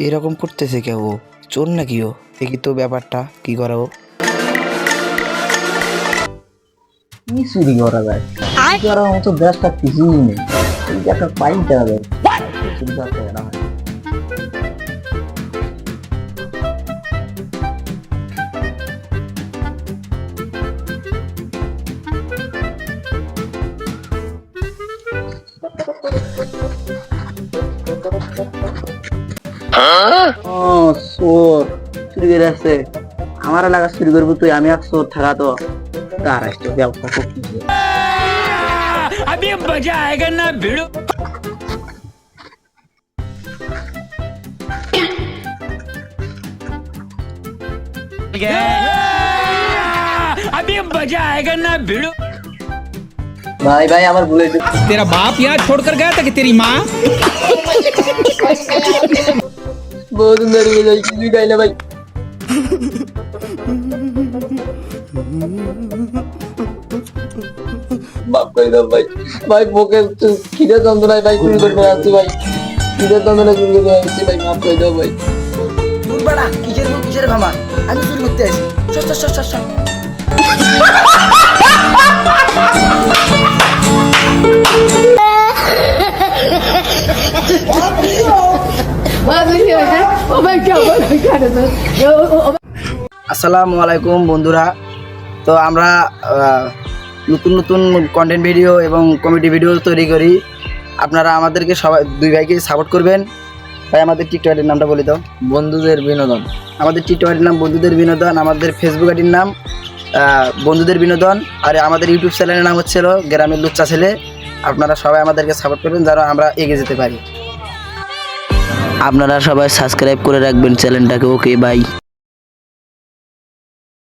এরকম করতেছে কেউ? চোর নাকি ও? দেখি তো ব্যাপারটা কি করাবো। কি চুরি করা যায়? চুরি করার মতো ব্যবসা কিছুই নেই। এই যে একটা পাইতে হবে, চুরি করতে গেলে হয়। ও চোর চুরি করে আসছে। আমার এলাকা চুরি করবো তুই? আমি আর চোর থাকা তো তার একটা ব্যবসা করতেছে। अभी मजा आएगा ना भिड़ो। अभी मजा आएगा ना भिड़ो। ভাই ভাই আমার ভুলে গেছে। तेरा बाप यहाँ छोड़कर गया था कि तेरी माँ? বহুত সুন্দর হয়ে যায়, কিছুই খাই না ভাই। মাফ করে দাও ভাই। ভাই বুকে খিদে যন্ত্রণায় ভাই চুরি করতে আসছি ভাই। খিদে যন্ত্রণায় চুরি করতে আসছি ভাই, মাফ করে দাও ভাই। বাড়া কিসের ক্ষমা? আমি চুরি করতে আসি। আসসালামু আলাইকুম বন্ধুরা। তো আমরা নতুন নতুন কন্টেন্ট ভিডিও এবং কমেডি ভিডিও তৈরি করি। আপনারা আমাদেরকে সবাই দুই ভাইকে সাপোর্ট করবেন। ভাই আমাদের টিকটক আইডির নামটা বলে দাও। বন্ধুদের বিনোদন। আমাদের টিকটক আইডির নাম বন্ধুদের বিনোদন, আমাদের ফেসবুক আইডির নাম বন্ধুদের বিনোদন, আর আমাদের ইউটিউব চ্যানেলের নাম হচ্ছে গ্রামের লুচ্চা ছেলে। আপনারা সবাই আমাদেরকে সাপোর্ট করবেন যেন আমরা এগিয়ে যেতে পারি। আপনারা সবাই সাবস্ক্রাইব করে রাখবেন চ্যানেলটাকে। Okay bye.